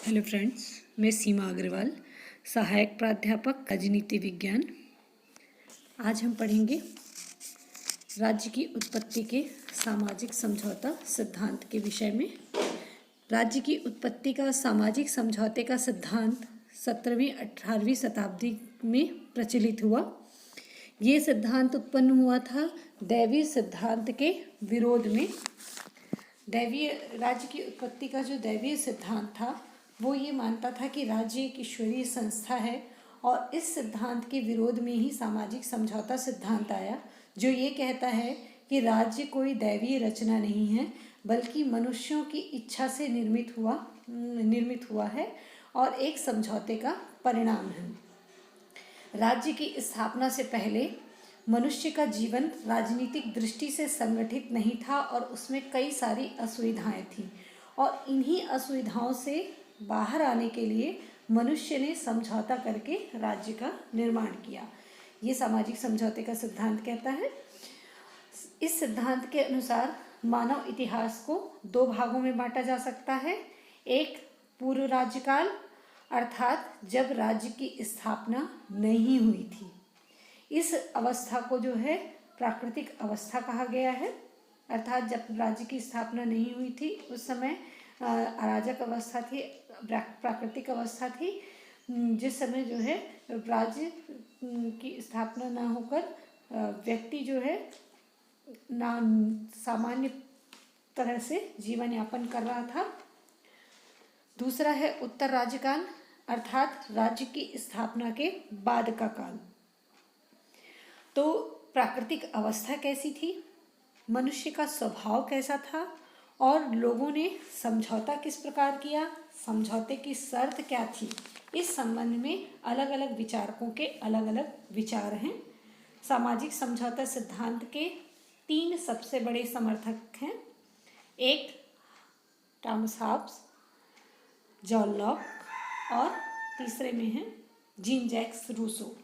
Hello friends, मैं सीमा अग्रवाल, सहायक प्राध्यापक राजनीति विज्ञान। आज हम पढ़ेंगे राज्य की उत्पत्ति के सामाजिक समझौता सिद्धांत के विषय में। राज्य की उत्पत्ति का सामाजिक समझौते का सिद्धांत 17वीं-18वीं शताब्दी में प्रचलित हुआ। ये सिद्धांत उत्पन्न हुआ था दैवीय सिद्धांत के विरोध में। दैवीय राज्य की उत्पत्ति का जो दैवीय सिद्धांत था वो ये मानता था कि राज्य एक ईश्वरीय संस्था है, और इस सिद्धांत के विरोध में ही सामाजिक समझौता सिद्धांत आया, जो ये कहता है कि राज्य कोई दैवीय रचना नहीं है, बल्कि मनुष्यों की इच्छा से निर्मित हुआ है और एक समझौते का परिणाम है। राज्य की स्थापना से पहले मनुष्य का जीवन राजनीतिक दृष्टि से संगठित नहीं था और उसमें कई सारी असुविधाएं थीं, और इन्हीं असुविधाओं से बाहर आने के लिए मनुष्य ने समझौता करके राज्य का निर्माण किया। ये सामाजिक समझौते का सिद्धांत कहता है। इस सिद्धांत के अनुसार मानव इतिहास को दो भागों में बांटा जा सकता है। एक पूर्व राज्यकाल, अर्थात जब राज्य की स्थापना नहीं हुई थी। इस अवस्था को जो है प्राकृतिक अवस्था कहा गया है, अर्थात जब राज्य की स्थापना नहीं हुई थी उस समय अराजक अवस्था थी, प्राकृतिक अवस्था थी, जिस समय जो है राज्य की स्थापना ना होकर व्यक्ति जो है ना सामान्य तरह से जीवन यापन कर रहा था। दूसरा है उत्तर राज्यकाल, अर्थात राज्य की स्थापना के बाद का काल। तो प्राकृतिक अवस्था कैसी थी, मनुष्य का स्वभाव कैसा था, और लोगों ने समझौता किस प्रकार किया, समझौते की शर्त क्या थी, इस संबंध में अलग अलग विचारकों के अलग अलग विचार हैं। सामाजिक समझौता सिद्धांत के 3 सबसे बड़े समर्थक हैं। एक टॉमस हॉब्स, जॉन लॉक, और तीसरे में हैं जीन जैक्स रूसो।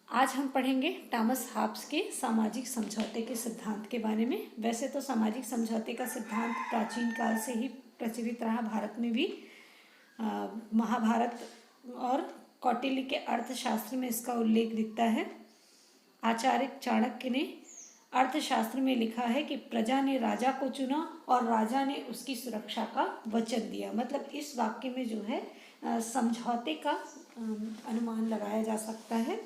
आज हम पढ़ेंगे टॉमस हॉब्स के सामाजिक समझौते के सिद्धांत के बारे में। वैसे तो सामाजिक समझौते का सिद्धांत प्राचीन काल से ही प्रचलित रहा, भारत में भी महाभारत और कौटिल्य के अर्थशास्त्र में इसका उल्लेख दिखता है। आचार्य चाणक्य ने अर्थशास्त्र में लिखा है कि प्रजा ने राजा को चुना और राजा ने उसकी सुरक्षा का वचन दिया। मतलब इस वाक्य में जो है समझौते का अनुमान लगाया जा सकता है।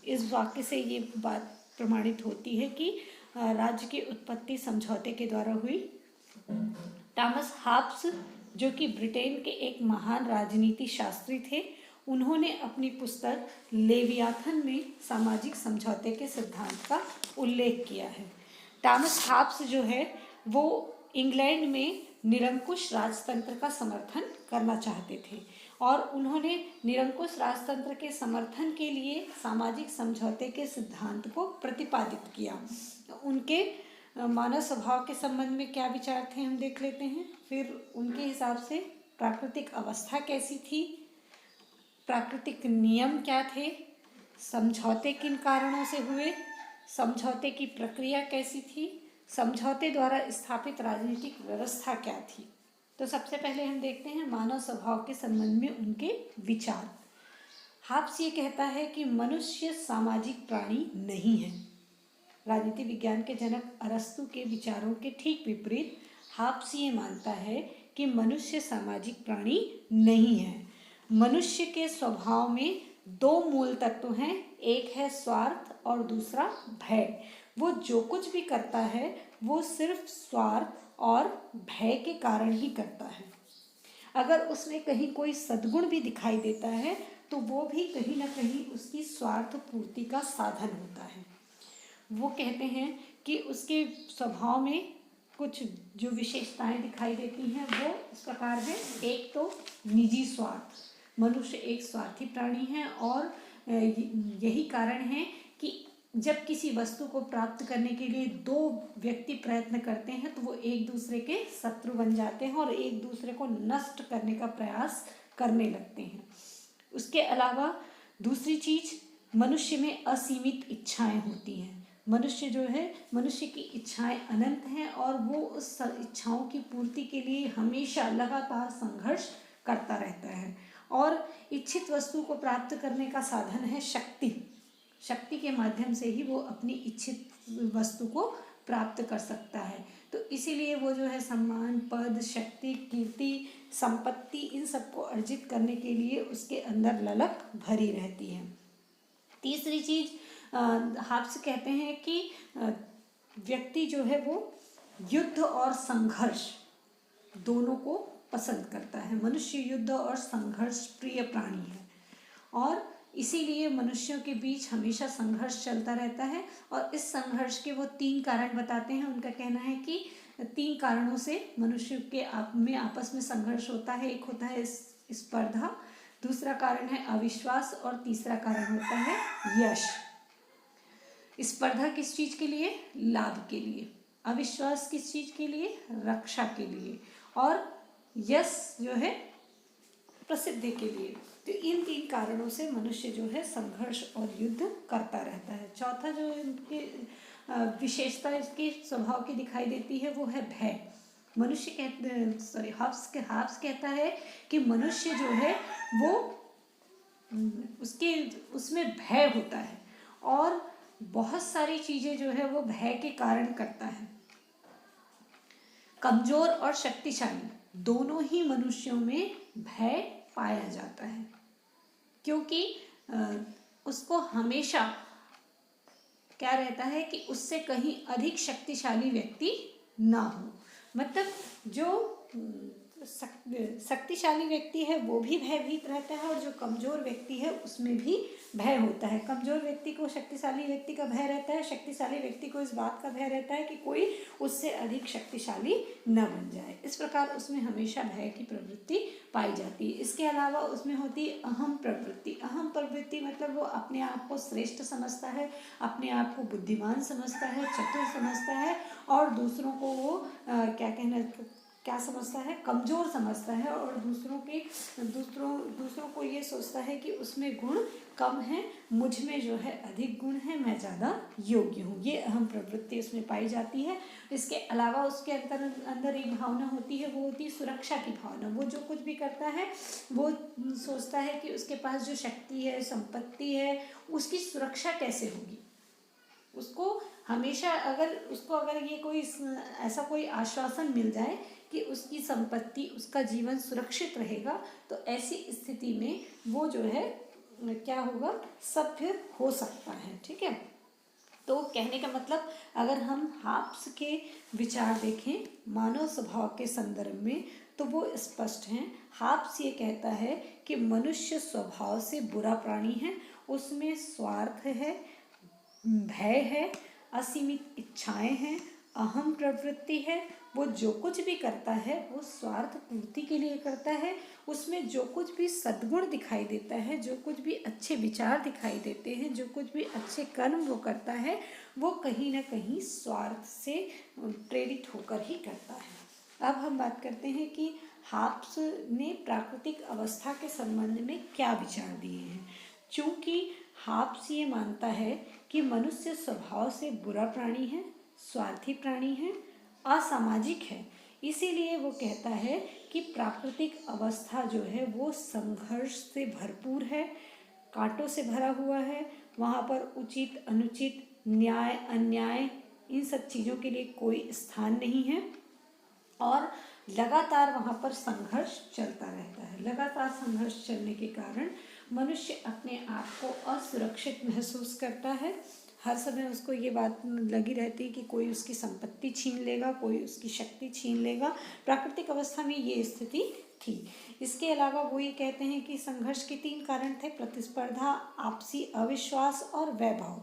इस वाक्य से ये बात प्रमाणित होती है कि राज्य की उत्पत्ति समझौते के द्वारा हुई। टॉमस हॉब्स, जो कि ब्रिटेन के एक महान राजनीति शास्त्री थे, उन्होंने अपनी पुस्तक लेवियाथन में सामाजिक समझौते के सिद्धांत का उल्लेख किया है। टॉमस हॉब्स जो है वो इंग्लैंड में निरंकुश राजतंत्र का समर्थन करना चाहते थे, और उन्होंने निरंकुश राजतंत्र के समर्थन के लिए सामाजिक समझौते के सिद्धांत को प्रतिपादित किया। उनके मानव स्वभाव के संबंध में क्या विचार थे हम देख लेते हैं। फिर उनके हिसाब से प्राकृतिक अवस्था कैसी थी, प्राकृतिक नियम क्या थे, समझौते किन कारणों से हुए, समझौते की प्रक्रिया कैसी थी, समझौते द्वारा स्थापित राजनीतिक व्यवस्था क्या थी। तो सबसे पहले हम देखते हैं मानव स्वभाव के संबंध में उनके विचार। हॉब्स ये कहता है कि मनुष्य सामाजिक प्राणी नहीं है। राजनीति विज्ञान के जनक अरस्तु के विचारों के ठीक विपरीत हॉब्स ये मानता है कि मनुष्य सामाजिक प्राणी नहीं है। मनुष्य के स्वभाव में 2 मूल तत्व हैं, एक है स्वार्थ और दूसरा भय। वो जो कुछ भी करता है वो सिर्फ स्वार्थ और भय के कारण ही करता है। अगर उसमें कहीं कोई सद्गुण भी दिखाई देता है तो वो भी कहीं ना कहीं उसकी स्वार्थ पूर्ति का साधन होता है। वो कहते हैं कि उसके स्वभाव में कुछ जो विशेषताएं दिखाई देती हैं वो इस प्रकार है। एक तो निजी स्वार्थ, मनुष्य एक स्वार्थी प्राणी है, और यही कारण है कि जब किसी वस्तु को प्राप्त करने के लिए 2 व्यक्ति प्रयत्न करते हैं तो वो एक दूसरे के शत्रु बन जाते हैं और एक दूसरे को नष्ट करने का प्रयास करने लगते हैं। उसके अलावा दूसरी चीज, मनुष्य में असीमित इच्छाएं होती हैं। मनुष्य की इच्छाएं अनंत हैं और वो उस इच्छाओं की पूर्ति के लिए हमेशा लगातार संघर्ष करता रहता है। और इच्छित वस्तु को प्राप्त करने का साधन है शक्ति। शक्ति के माध्यम से ही वो अपनी इच्छित वस्तु को प्राप्त कर सकता है। तो इसीलिए वो जो है सम्मान, पद, शक्ति, कीर्ति, संपत्ति, इन सबको अर्जित करने के लिए उसके अंदर ललक भरी रहती है। तीसरी चीज हाब्स कहते हैं कि व्यक्ति जो है वो युद्ध और संघर्ष दोनों को पसंद करता है। मनुष्य युद्ध और संघर्ष प्रिय प्राणी है और इसीलिए मनुष्यों के बीच हमेशा संघर्ष चलता रहता है। और इस संघर्ष के वो 3 कारण बताते हैं। उनका कहना है कि 3 कारणों से मनुष्य के आपस में संघर्ष होता है। एक होता है स्पर्धा, दूसरा कारण है अविश्वास और तीसरा कारण होता है यश। स्पर्धा किस चीज के लिए? लाभ के लिए। अविश्वास किस चीज के लिए? रक्षा के लिए। और यश जो है प्रसिद्धि के लिए। तो इन 3 कारणों से मनुष्य जो है संघर्ष और युद्ध करता रहता है। चौथा जो इनकी विशेषता इसके स्वभाव की दिखाई देती है वो है भय। मनुष्य हाब्स कहता है कि मनुष्य जो है वो उसमें भय होता है और बहुत सारी चीजें जो है वो भय के कारण करता है। कमजोर और शक्तिशाली दोनों ही मनुष्यों में भय पाया जाता है, क्योंकि उसको हमेशा क्या रहता है कि उससे कहीं अधिक शक्तिशाली व्यक्ति ना हो। मतलब जो शक्तिशाली व्यक्ति है वो भी भयभीत रहता है और जो कमजोर व्यक्ति है उसमें भी भय होता है। कमजोर व्यक्ति को शक्तिशाली व्यक्ति का भय रहता है, शक्तिशाली व्यक्ति को इस बात का भय रहता है कि कोई उससे अधिक शक्तिशाली न बन जाए। इस प्रकार उसमें हमेशा भय की प्रवृत्ति पाई जाती है। इसके अलावा उसमें होती है अहम प्रवृत्ति। अहम प्रवृत्ति मतलब वो अपने आप को श्रेष्ठ समझता है, अपने आप को बुद्धिमान समझता है, चतुर समझता है और दूसरों को वो क्या समझता है? कमजोर समझता है और दूसरों को ये सोचता है कि उसमें गुण कम है, मुझ में जो है अधिक गुण है, मैं ज़्यादा योग्य हूँ। ये अहम प्रवृत्ति उसमें पाई जाती है। इसके अलावा उसके अंदर एक भावना होती है, वो होती है सुरक्षा की भावना। वो जो कुछ भी करता है वो सोचता है कि उसके पास जो शक्ति है, संपत्ति है, उसकी सुरक्षा कैसे होगी। उसको हमेशा अगर ये कोई ऐसा कोई आश्वासन मिल जाए कि उसकी संपत्ति, उसका जीवन सुरक्षित रहेगा, तो ऐसी स्थिति में वो जो है क्या होगा? सभ्य हो सकता है। ठीक है। तो कहने का मतलब अगर हम हाब्स के विचार देखें मानव स्वभाव के संदर्भ में तो वो स्पष्ट हैं। हाब्स ये कहता है कि मनुष्य स्वभाव से बुरा प्राणी है, उसमें स्वार्थ है, भय है, असीमित इच्छाएं हैं, अहम प्रवृत्ति है। वो जो कुछ भी करता है वो स्वार्थ पूर्ति के लिए करता है। उसमें जो कुछ भी सद्गुण दिखाई देता है, जो कुछ भी अच्छे विचार दिखाई देते हैं, जो कुछ भी अच्छे कर्म वो करता है, वो कहीं ना कहीं स्वार्थ से प्रेरित होकर ही करता है। अब हम बात करते हैं कि हाब्स ने प्राकृतिक अवस्था के संबंध में क्या विचार दिए हैं। चूँकि हाब्स ये मानता है कि मनुष्य स्वभाव से बुरा प्राणी है, स्वार्थी प्राणी है, असामाजिक है, इसीलिए वो कहता है कि प्राकृतिक अवस्था जो है वो संघर्ष से भरपूर है, कांटों से भरा हुआ है। वहाँ पर उचित, अनुचित, न्याय, अन्याय, इन सब चीज़ों के लिए कोई स्थान नहीं है और लगातार वहाँ पर संघर्ष चलता रहता है। लगातार संघर्ष चलने के कारण मनुष्य अपने आप को असुरक्षित महसूस करता है। हर समय उसको ये बात लगी रहती है कि कोई उसकी संपत्ति छीन लेगा, कोई उसकी शक्ति छीन लेगा। प्राकृतिक अवस्था में ये स्थिति थी। इसके अलावा वो ये कहते हैं कि संघर्ष के 3 कारण थे: प्रतिस्पर्धा, आपसी अविश्वास और वैभव।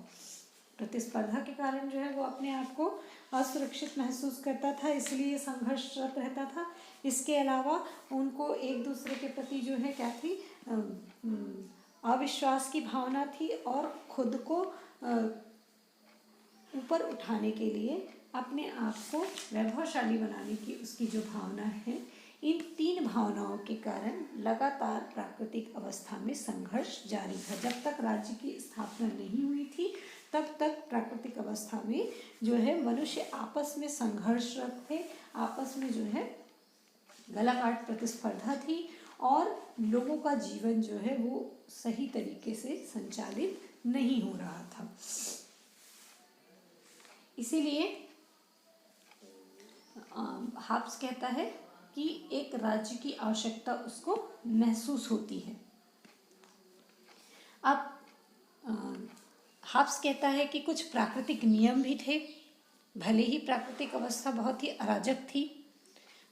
प्रतिस्पर्धा के कारण जो है वो अपने आप को असुरक्षित महसूस करता था, इसलिए संघर्षरत रहता था। इसके अलावा उनको एक दूसरे के प्रति जो है क्या थी? अविश्वास की भावना थी और खुद को ऊपर उठाने के लिए, अपने आप को वैभवशाली बनाने की उसकी जो भावना है, इन 3 भावनाओं के कारण लगातार प्राकृतिक अवस्था में संघर्ष जारी था। जब तक राज्य की स्थापना नहीं हुई थी तब तक प्राकृतिक अवस्था में जो है मनुष्य आपस में संघर्षरत थे, आपस में जो है गलाकाट प्रतिस्पर्धा थी और लोगों का जीवन जो है वो सही तरीके से संचालित नहीं हो रहा था। इसीलिए हाब्स कहता है कि एक राज्य की आवश्यकता उसको महसूस होती है। अब हाब्स कहता है कि कुछ प्राकृतिक नियम भी थे। भले ही प्राकृतिक अवस्था बहुत ही अराजक थी,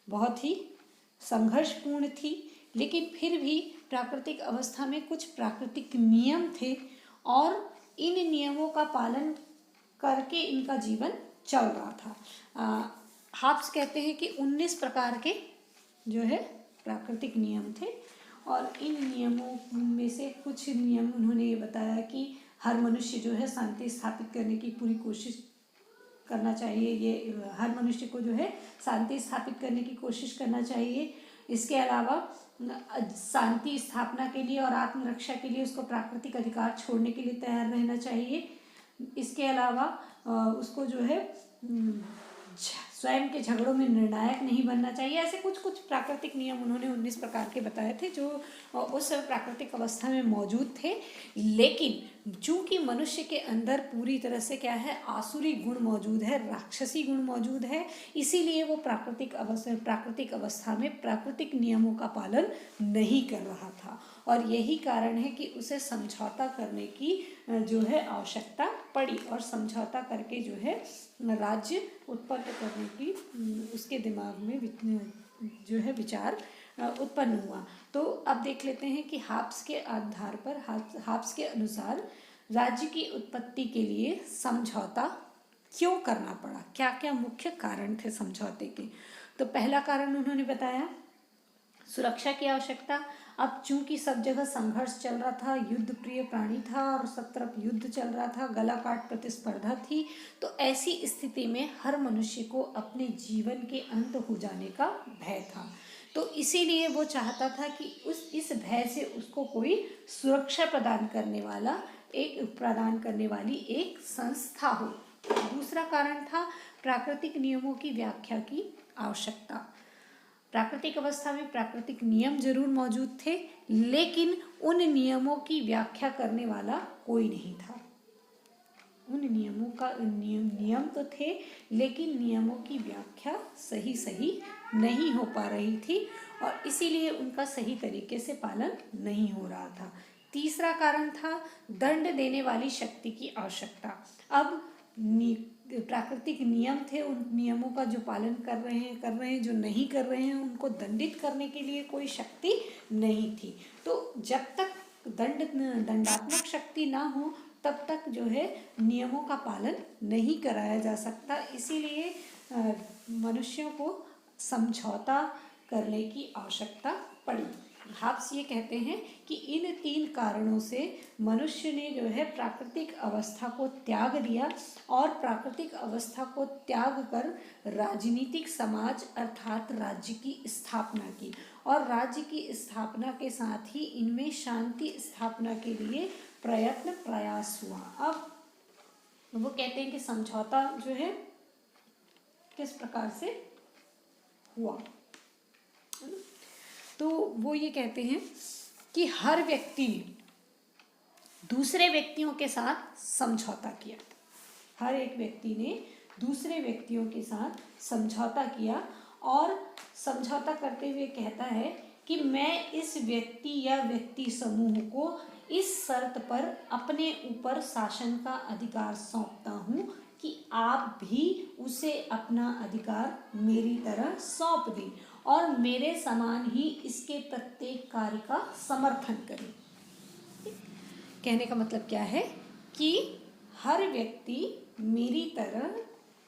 बहुत ही संघर्षपूर्ण थी, लेकिन फिर भी प्राकृतिक अवस्था में कुछ प्राकृतिक नियम थे और इन नियमों का पालन करके इनका जीवन चल रहा था। हाब्स कहते हैं कि 19 प्रकार के जो है प्राकृतिक नियम थे और इन नियमों में से कुछ नियम उन्होंने ये बताया कि हर मनुष्य जो है शांति स्थापित करने की पूरी कोशिश करना चाहिए। ये हर मनुष्य को जो है शांति स्थापित करने की कोशिश करना चाहिए। इसके अलावा शांति स्थापना के लिए और आत्मरक्षा के लिए उसको प्राकृतिक अधिकार छोड़ने के लिए तैयार रहना चाहिए। इसके अलावा उसको जो है स्वयं के झगड़ों में निर्णायक नहीं बनना चाहिए। ऐसे कुछ कुछ प्राकृतिक नियम उन्होंने 19 प्रकार के बताए थे जो उस प्राकृतिक अवस्था में मौजूद थे। लेकिन चूंकि मनुष्य के अंदर पूरी तरह से क्या है, आसुरी गुण मौजूद है, राक्षसी गुण मौजूद है, इसीलिए वो प्राकृतिक अवस्था में प्राकृतिक नियमों का पालन नहीं कर रहा था और यही कारण है कि उसे समझौता करने की जो है आवश्यकता पड़ी और समझौता करके जो है राज्य उत्पन्न करने की उसके दिमाग में जो है विचार उत्पन्न हुआ। तो अब देख लेते हैं कि हाब्स के आधार पर, हाब्स के अनुसार राज्य की उत्पत्ति के लिए समझौता क्यों करना पड़ा, क्या क्या मुख्य कारण थे समझौते के। तो पहला कारण उन्होंने बताया सुरक्षा की आवश्यकता। अब चूंकि सब जगह संघर्ष चल रहा था, युद्ध प्रिय प्राणी था और सब तरफ युद्ध चल रहा था, गला काट प्रतिस्पर्धा थी, तो ऐसी स्थिति में हर मनुष्य को अपने जीवन के अंत हो जाने का भय था। तो इसीलिए वो चाहता था कि इस भय से उसको कोई सुरक्षा प्रदान करने वाली एक संस्था हो। दूसरा कारण था प्राकृतिक नियमों की व्याख्या की आवश्यकता। प्राकृतिक अवस्था में प्राकृतिक नियम जरूर मौजूद थे, लेकिन उन नियमों की व्याख्या करने वाला कोई नहीं था। उन नियमों का नियम तो थे, लेकिन नियमों की व्याख्या सही नहीं हो पा रही थी और इसीलिए उनका सही तरीके से पालन नहीं हो रहा था। तीसरा कारण था दंड देने वाली शक्ति की आवश्यकता। अब प्राकृतिक नियम थे, उन नियमों का जो पालन कर रहे हैं, जो नहीं कर रहे हैं, उनको दंडित करने के लिए कोई शक्ति नहीं थी। तो जब तक दंडात्मक शक्ति ना हो तब तक जो है नियमों का पालन नहीं कराया जा सकता। इसीलिए मनुष्यों को समझौता करने की आवश्यकता पड़ी। हाब्स ये कहते हैं कि इन 3 कारणों से मनुष्य ने जो है प्राकृतिक अवस्था को त्याग दिया और प्राकृतिक अवस्था को त्याग कर राजनीतिक समाज अर्थात राज्य की स्थापना की और राज्य की स्थापना के साथ ही इनमें शांति स्थापना के लिए प्रयास हुआ। अब वो कहते हैं कि समझौता जो है किस प्रकार से हुआ, तो वो ये कहते हैं कि हर व्यक्ति ने दूसरे व्यक्तियों के साथ समझौता किया। हर एक व्यक्ति ने दूसरे व्यक्तियों के साथ समझौता किया और समझौता करते हुए कहता है कि मैं इस व्यक्ति या व्यक्ति समूह को इस शर्त पर अपने ऊपर शासन का अधिकार सौंपता हूँ कि आप भी उसे अपना अधिकार मेरी तरह सौंप दें और मेरे समान ही इसके प्रत्येक कार्य का समर्थन करें। कहने का मतलब क्या है कि हर व्यक्ति मेरी तरह,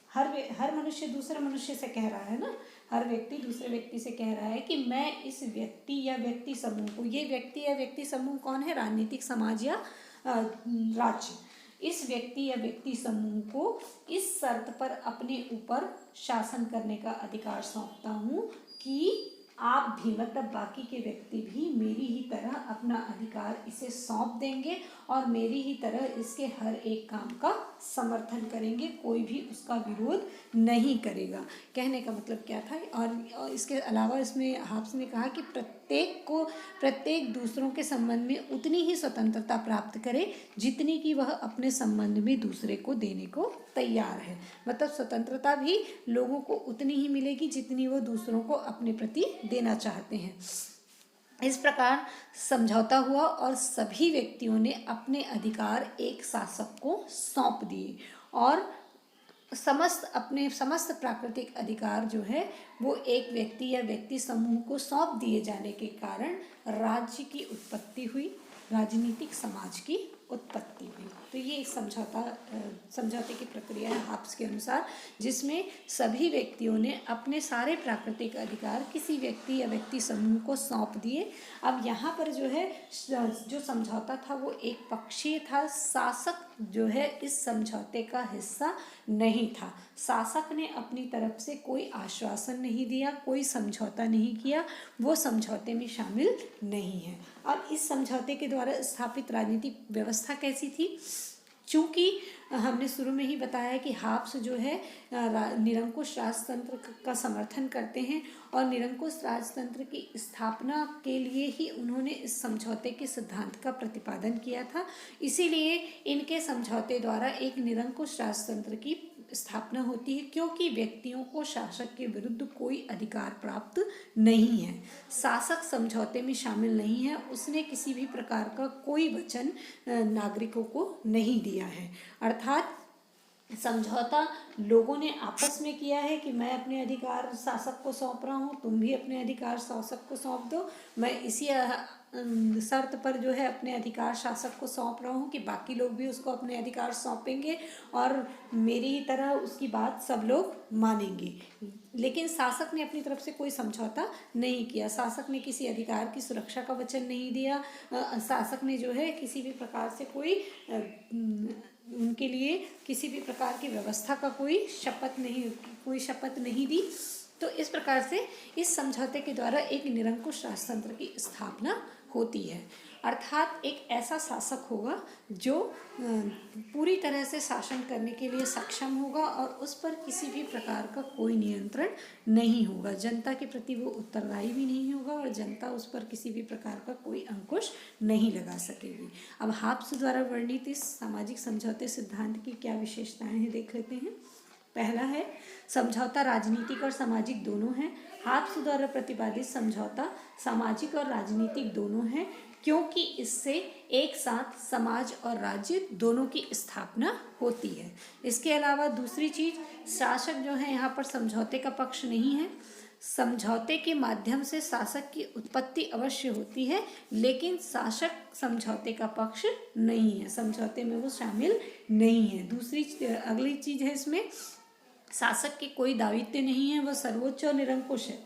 हर मनुष्य दूसरे मनुष्य से कह रहा है ना, हर व्यक्ति दूसरे व्यक्ति से कह रहा है कि मैं इस व्यक्ति या व्यक्ति समूह को, ये व्यक्ति या व्यक्ति समूह कौन है, राजनीतिक समाज या राज्य, इस व्यक्ति या व्यक्ति समूह को इस शर्त पर अपने ऊपर शासन करने का अधिकार सौंपता हूँ कि आप भी, मतलब बाकी के व्यक्ति भी मेरी ही तरह अपना अधिकार इसे सौंप देंगे और मेरी ही तरह इसके हर एक काम का समर्थन करेंगे, कोई भी उसका विरोध नहीं करेगा। कहने का मतलब क्या था? और इसके अलावा इसमें हाब्स ने कहा कि प्रत्येक दूसरों के संबंध में उतनी ही स्वतंत्रता प्राप्त करे जितनी कि वह अपने संबंध में दूसरे को देने को तैयार है। मतलब स्वतंत्रता भी लोगों को उतनी ही मिलेगी जितनी वो दूसरों को अपने प्रति देना चाहते हैं। इस प्रकार समझौता हुआ और सभी व्यक्तियों ने अपने अधिकार एक शासक को सौंप दिए और समस्त प्राकृतिक अधिकार जो है वो एक व्यक्ति या व्यक्ति समूह को सौंप दिए जाने के कारण राज्य की उत्पत्ति हुई, राजनीतिक समाज की उत्पत्ति हुई। तो ये एक समझौते की प्रक्रिया है हाब्स के अनुसार, जिसमें सभी व्यक्तियों ने अपने सारे प्राकृतिक अधिकार किसी व्यक्ति या व्यक्ति समूह को सौंप दिए। अब यहाँ पर जो है जो समझौता था वो एक पक्षीय था। शासक जो है इस समझौते का हिस्सा नहीं था। शासक ने अपनी तरफ से कोई आश्वासन नहीं दिया, कोई समझौता नहीं किया, वो समझौते में शामिल नहीं है। अब इस समझौते के द्वारा स्थापित राजनीतिक व्यवस्था कैसी थी? चूँकि हमने शुरू में ही बताया कि हाब्स जो है निरंकुश राजतंत्र का समर्थन करते हैं और निरंकुश राजतंत्र की स्थापना के लिए ही उन्होंने इस समझौते के सिद्धांत का प्रतिपादन किया था। इसीलिए इनके समझौते द्वारा एक निरंकुश राजतंत्र की स्थापना होती है, क्योंकि व्यक्तियों को शासक के विरुद्ध कोई अधिकार प्राप्त नहीं है। शासक समझौते में शामिल नहीं है, उसने किसी भी प्रकार का कोई वचन नागरिकों को नहीं दिया है। अर्थात समझौता लोगों ने आपस में किया है कि मैं अपने अधिकार शासक को सौंप रहा हूँ, तुम भी अपने अधिकार शासक को सौंप दो। मैं इसी शर्त पर जो है अपने अधिकार शासक को सौंप रहा हूँ कि बाकी लोग भी उसको अपने अधिकार सौंपेंगे और मेरी ही तरह उसकी बात सब लोग मानेंगे। लेकिन शासक ने अपनी तरफ से कोई समझौता नहीं किया। शासक ने किसी अधिकार की सुरक्षा का वचन नहीं दिया। शासक ने जो है किसी भी प्रकार से उनके लिए किसी भी प्रकार की व्यवस्था का कोई शपथ नहीं दी। तो इस प्रकार से इस समझौते के द्वारा एक निरंकुश राजतंत्र की स्थापना होती है। अर्थात एक ऐसा शासक होगा जो पूरी तरह से शासन करने के लिए सक्षम होगा और उस पर किसी भी प्रकार का कोई नियंत्रण नहीं होगा। जनता के प्रति वो उत्तरदायी भी नहीं होगा और जनता उस पर किसी भी प्रकार का कोई अंकुश नहीं लगा सकेगी। अब हाब्स द्वारा वर्णित इस सामाजिक समझौते सिद्धांत की क्या विशेषताएं हैं देख लेते हैं। पहला है, समझौता राजनीतिक और सामाजिक दोनों है। हाब्स द्वारा प्रतिपादित समझौता सामाजिक और राजनीतिक दोनों है, क्योंकि इससे एक साथ समाज और राज्य दोनों की स्थापना होती है। इसके अलावा दूसरी चीज, शासक जो है यहाँ पर समझौते का पक्ष नहीं है। समझौते के माध्यम से शासक की उत्पत्ति अवश्य होती है, लेकिन शासक समझौते का पक्ष नहीं है, समझौते में वो शामिल नहीं है। अगली चीज है इसमें, शासक के कोई दायित्व नहीं है, वह सर्वोच्च और निरंकुश है।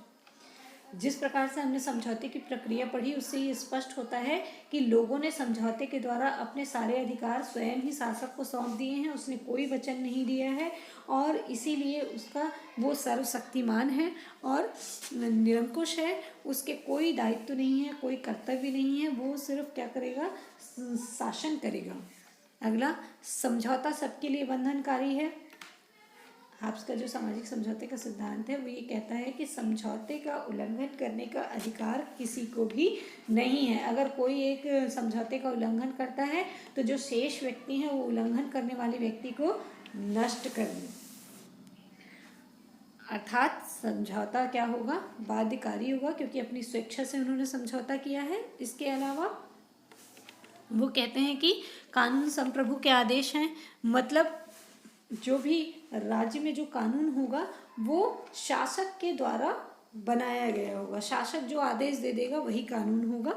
जिस प्रकार से हमने समझौते की प्रक्रिया पढ़ी उससे ये स्पष्ट होता है कि लोगों ने समझौते के द्वारा अपने सारे अधिकार स्वयं ही शासक को सौंप दिए हैं। उसने कोई वचन नहीं दिया है और इसीलिए वो सर्वशक्तिमान है और निरंकुश है। उसके कोई दायित्व नहीं है, कोई कर्तव्य नहीं है, वो सिर्फ क्या करेगा, शासन करेगा। अगला, समझौता सबके लिए बंधनकारी है। हाब्स का जो सामाजिक समझौते का सिद्धांत है वो ये कहता है कि समझौते का उल्लंघन करने का अधिकार किसी को भी नहीं है। अगर कोई एक समझौते का उल्लंघन करता है तो जो शेष व्यक्ति हैं वो उल्लंघन करने वाले व्यक्ति को नष्ट कर दें। अर्थात समझौता क्या होगा, बाध्यकारी होगा, क्योंकि अपनी स्वेच्छा से उन्होंने समझौता किया है। इसके अलावा वो कहते हैं कि कानून संप्रभु के आदेश हैं, मतलब जो भी राज्य में जो कानून होगा वो शासक के द्वारा बनाया गया होगा। शासक जो आदेश दे देगा वही कानून होगा।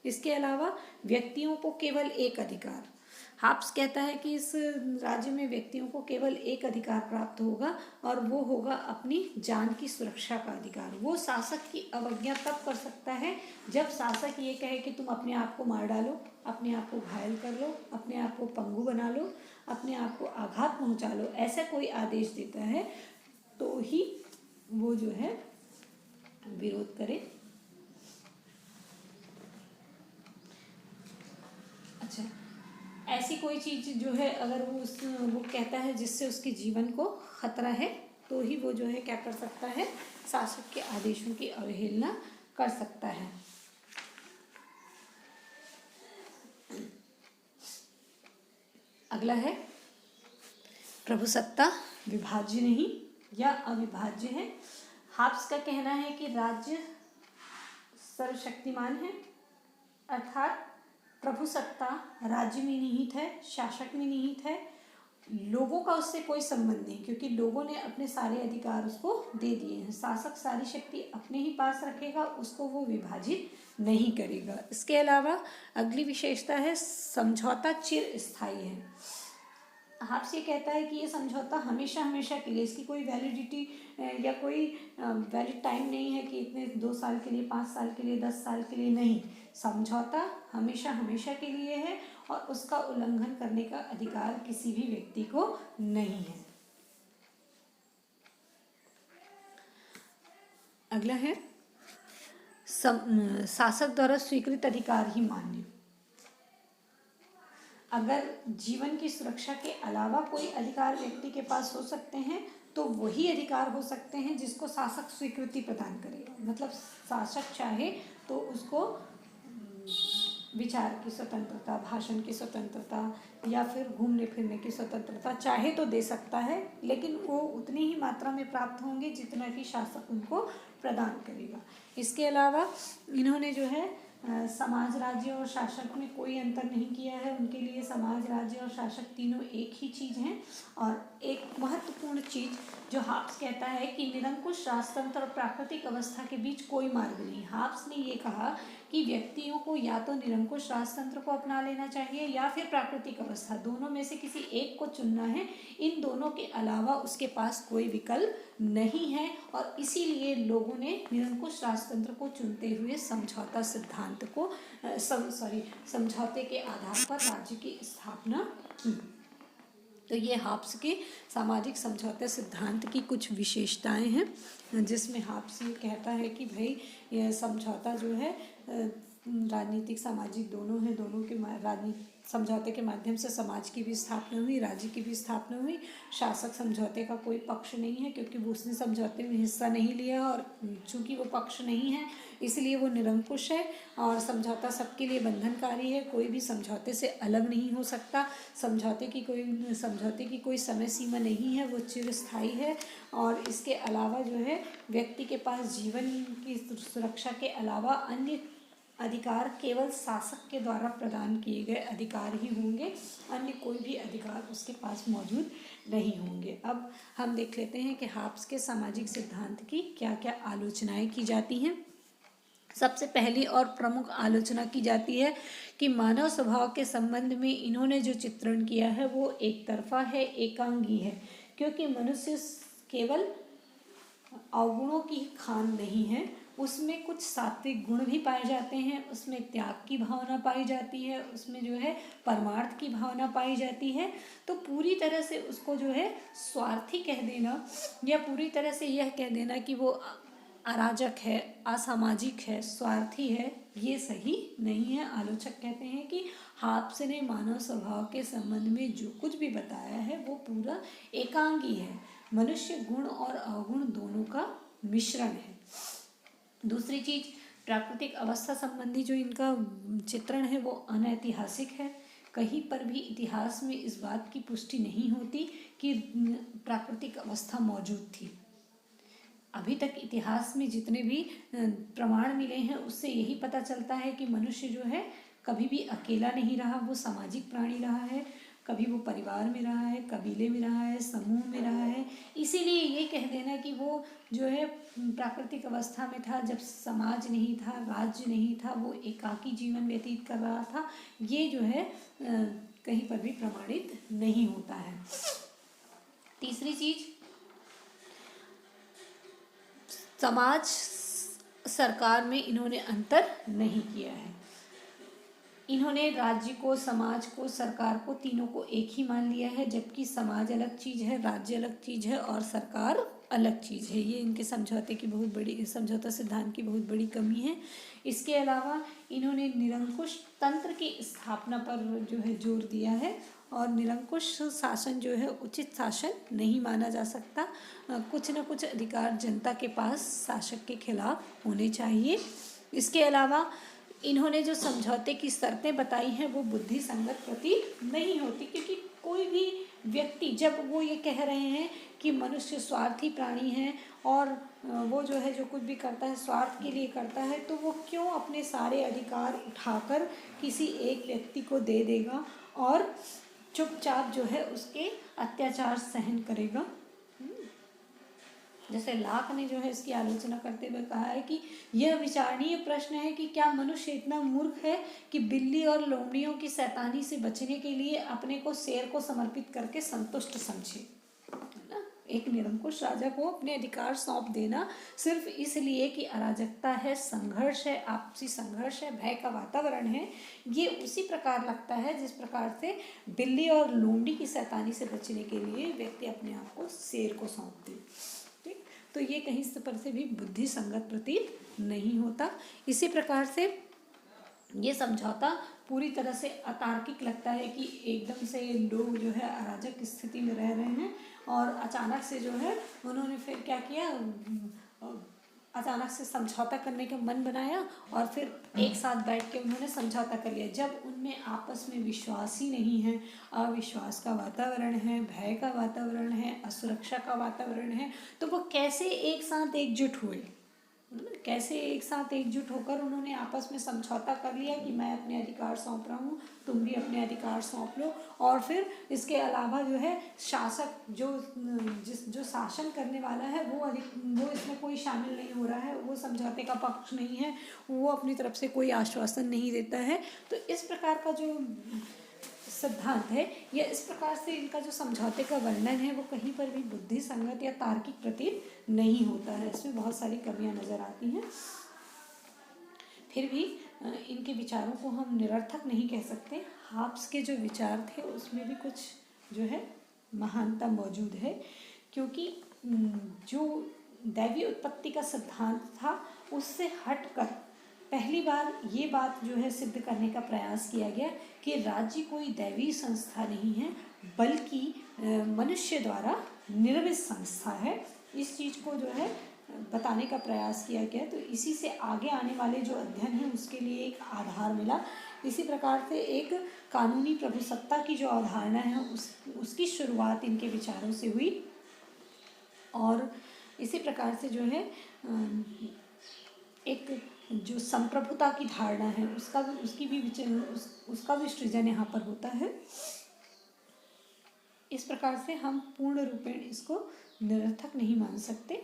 इसके अलावा व्यक्तियों को केवल एक अधिकार, हाब्स कहता है कि इस राज्य में व्यक्तियों को केवल एक अधिकार प्राप्त होगा और वो होगा अपनी जान की सुरक्षा का अधिकार। वो शासक की अवज्ञा तब कर सकता है जब शासक ये कहे कि तुम अपने आप को मार डालो, अपने आप को घायल कर लो, अपने आप को पंगु बना लो, अपने आप को आघात पहुंचा लो, ऐसा कोई आदेश देता है तो ही वो जो है विरोध करे। अच्छा, ऐसी कोई चीज़ जो है अगर वो कहता है जिससे उसके जीवन को खतरा है, तो ही वो जो है क्या कर सकता है, शासक के आदेशों की अवहेलना कर सकता है। अगला है प्रभुसत्ता विभाज्य नहीं या अविभाज्य है। हाब्स का कहना है कि राज्य सर्वशक्तिमान है, अर्थात प्रभुसत्ता राज्य में निहित है, शासक में निहित है, लोगों का उससे कोई संबंध नहीं, क्योंकि लोगों ने अपने सारे अधिकार उसको दे दिए हैं। शासक सारी शक्ति अपने ही पास रखेगा, उसको वो विभाजित नहीं करेगा। इसके अलावा अगली विशेषता है समझौता चिरस्थायी है। हाब्स ये कहता है कि ये समझौता हमेशा हमेशा के लिए, इसकी कोई वैलिडिटी या कोई वैलिड टाइम नहीं है कि इतने 2 साल के लिए, 5 साल के लिए, 10 साल के लिए, नहीं। समझौता हमेशा हमेशा के लिए है और उसका उल्लंघन करने का अधिकार किसी भी व्यक्ति को नहीं है। अगला है शासक द्वारा स्वीकृत अधिकार ही मान्य। अगर जीवन की सुरक्षा के अलावा कोई अधिकार व्यक्ति के पास हो सकते हैं तो वही अधिकार हो सकते हैं जिसको शासक स्वीकृति प्रदान करेगा। मतलब शासक चाहे तो उसको विचार की स्वतंत्रता, भाषण की स्वतंत्रता या फिर घूमने फिरने की स्वतंत्रता चाहे तो दे सकता है, लेकिन वो उतनी ही मात्रा में प्राप्त होंगे जितना कि शासक उनको प्रदान करेगा। इसके अलावा इन्होंने जो है समाज, राज्य और शासक में कोई अंतर नहीं किया है। उनके लिए समाज, राज्य और शासक तीनों एक ही चीज़ हैं। और एक महत्वपूर्ण चीज़ जो हाब्स कहता है कि निरंकुश राजतंत्र और प्राकृतिक अवस्था के बीच कोई मार्ग नहीं। हाब्स ने ये कहा कि व्यक्तियों को या तो निरंकुश राजतंत्र को अपना लेना चाहिए या फिर प्राकृतिक अवस्था, दोनों में से किसी एक को चुनना है। इन दोनों के अलावा उसके पास कोई विकल्प नहीं है और इसीलिए लोगों ने निरंकुश राजतंत्र को चुनते हुए समझौता सिद्धांत को समझौते के आधार पर राज्य की स्थापना की। तो ये हाब्स के सामाजिक समझौते सिद्धांत की कुछ विशेषताएं हैं, जिसमें हाब्स ये कहता है कि भाई यह समझौता जो है राजनीतिक सामाजिक दोनों है, दोनों के राजनीतिक समझौते के माध्यम से समाज की भी स्थापना हुई, राज्य की भी स्थापना हुई। शासक समझौते का कोई पक्ष नहीं है क्योंकि वो उसने समझौते में हिस्सा नहीं लिया और चूंकि वो पक्ष नहीं है इसलिए वो निरंकुश है। और समझौता सबके लिए बंधनकारी है, कोई भी समझौते से अलग नहीं हो सकता। समझौते की कोई समय सीमा नहीं है, वो चिरस्थायी है। और इसके अलावा जो है व्यक्ति के पास जीवन की सुरक्षा के अलावा अन्य अधिकार केवल शासक के द्वारा प्रदान किए गए अधिकार ही होंगे, अन्य कोई भी अधिकार उसके पास मौजूद नहीं होंगे। अब हम देख लेते हैं कि हाब्स के सामाजिक सिद्धांत की क्या क्या आलोचनाएं की जाती हैं। सबसे पहली और प्रमुख आलोचना की जाती है कि मानव स्वभाव के संबंध में इन्होंने जो चित्रण किया है वो एक तरफा है, एकांगी है, क्योंकि मनुष्य केवल अवगुणों की खान नहीं है, उसमें कुछ सात्विक गुण भी पाए जाते हैं, उसमें त्याग की भावना पाई जाती है, उसमें जो है परमार्थ की भावना पाई जाती है। तो पूरी तरह से उसको जो है स्वार्थी कह देना या पूरी तरह से यह कह देना कि वो अराजक है, असामाजिक है, स्वार्थी है, ये सही नहीं है। आलोचक कहते हैं कि हाब्स ने मानव स्वभाव के संबंध में जो कुछ भी बताया है वो पूरा एकांगी है, मनुष्य गुण और अवगुण दोनों का मिश्रण है। दूसरी चीज, प्राकृतिक अवस्था संबंधी जो इनका चित्रण है वो अनैतिहासिक है। कहीं पर भी इतिहास में इस बात की पुष्टि नहीं होती कि प्राकृतिक अवस्था मौजूद थी। अभी तक इतिहास में जितने भी प्रमाण मिले हैं उससे यही पता चलता है कि मनुष्य जो है कभी भी अकेला नहीं रहा, वो सामाजिक प्राणी रहा है। कभी वो परिवार में रहा है, कबीले में रहा है, समूह में रहा है। इसीलिए ये कह देना कि वो जो है प्राकृतिक अवस्था में था, जब समाज नहीं था, राज्य नहीं था, वो एकाकी जीवन व्यतीत कर रहा था, ये जो है कहीं पर भी प्रमाणित नहीं होता है। तीसरी चीज, समाज सरकार में इन्होंने अंतर नहीं किया है। इन्होंने राज्य को, समाज को, सरकार को, तीनों को एक ही मान लिया है, जबकि समाज अलग चीज़ है, राज्य अलग चीज़ है और सरकार अलग चीज़ है। ये इनके समझौते की बहुत बड़ी, समझौता सिद्धांत की बहुत बड़ी कमी है। इसके अलावा इन्होंने निरंकुश तंत्र की स्थापना पर जो है जोर दिया है, और निरंकुश शासन जो है उचित शासन नहीं माना जा सकता। कुछ न कुछ अधिकार जनता के पास शासक के खिलाफ होने चाहिए। इसके अलावा इन्होंने जो समझौते की शर्तें बताई हैं वो बुद्धि संगत प्रतीत नहीं होती, क्योंकि कोई भी व्यक्ति, जब वो ये कह रहे हैं कि मनुष्य स्वार्थी प्राणी है और वो जो है जो कुछ भी करता है स्वार्थ के लिए करता है, तो वो क्यों अपने सारे अधिकार उठाकर किसी एक व्यक्ति को दे देगा और चुपचाप जो है उसके अत्याचार सहन करेगा। जैसे लाक ने जो है इसकी आलोचना करते हुए कहा है कि यह विचारणीय प्रश्न है कि क्या मनुष्य इतना मूर्ख है कि बिल्ली और लोमड़ियों की शैतानी से बचने के लिए अपने को शेर को समर्पित करके संतुष्ट समझे, है ना। एक निरंकुश राजा को अपने अधिकार सौंप देना सिर्फ इसलिए कि अराजकता है, संघर्ष है, आपसी संघर्ष है, भय का वातावरण है, ये उसी प्रकार लगता है जिस प्रकार से बिल्ली और लोमड़ी की शैतानी से बचने के लिए व्यक्ति अपने आप को शेर को सौंप दे। ठीक, तो ये कहीं पर से भी बुद्धि संगत प्रतीत नहीं होता। इसी प्रकार से ये समझौता पूरी तरह से अतार्किक लगता है कि एकदम से लोग जो है अराजक स्थिति में रह रहे हैं और अचानक से जो है उन्होंने फिर क्या किया, अचानक से समझौता करने का मन बनाया और फिर एक साथ बैठ के उन्होंने समझौता कर लिया। जब उनमें आपस में विश्वास ही नहीं है, अविश्वास का वातावरण है, भय का वातावरण है, असुरक्षा का वातावरण है, तो वो कैसे एक साथ एकजुट हुए, कैसे एक साथ एकजुट होकर उन्होंने आपस में समझौता कर लिया कि मैं अपने अधिकार सौंप रहा हूँ, तुम भी अपने अधिकार सौंप लो। और फिर इसके अलावा जो है शासक जो शासन करने वाला है वो इसमें कोई शामिल नहीं हो रहा है, वो समझौते का पक्ष नहीं है, वो अपनी तरफ से कोई आश्वासन नहीं देता है। तो इस प्रकार का जो सिद्धांत है या इस प्रकार से इनका जो समझौते का वर्णन है वो कहीं पर भी बुद्धि संगत या तार्किक प्रतीत नहीं होता है। इसमें बहुत सारी कमियां नजर आती हैं। फिर भी इनके विचारों को हम निरर्थक नहीं कह सकते। हाब्स के जो विचार थे उसमें भी कुछ जो है महानता मौजूद है, क्योंकि जो दैवीय उत्पत्ति का सिद्धांत था उससे हटकर पहली बार ये बात जो है सिद्ध करने का प्रयास किया गया कि राज्य कोई दैवीय संस्था नहीं है बल्कि मनुष्य द्वारा निर्मित संस्था है। इस चीज़ को जो है बताने का प्रयास किया गया, तो इसी से आगे आने वाले जो अध्ययन है उसके लिए एक आधार मिला। इसी प्रकार से एक कानूनी प्रभुसत्ता की जो अवधारणा है उसकी शुरुआत इनके विचारों से हुई, और इसी प्रकार से जो है एक जो संप्रभुता की धारणा है उसका भी सृजन यहाँ पर होता है। इस प्रकार से हम पूर्ण रूपेण इसको निरर्थक नहीं मान सकते।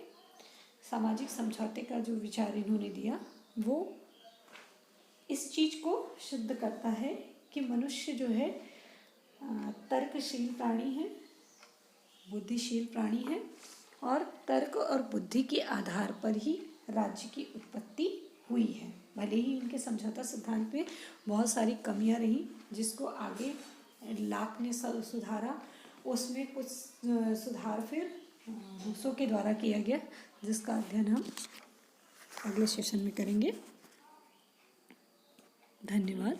सामाजिक समझौते का जो विचार इन्होंने दिया वो इस चीज़ को सिद्ध करता है कि मनुष्य जो है तर्कशील प्राणी है, बुद्धिशील प्राणी है, और तर्क और बुद्धि के आधार पर ही राज्य की उत्पत्ति हुई है। भले ही इनके समझौता सिद्धांत में बहुत सारी कमियां रही जिसको आगे लाक ने सुधारा, उसमें कुछ सुधार फिर रूसो के द्वारा किया गया, जिसका अध्ययन हम अगले सेशन में करेंगे। धन्यवाद।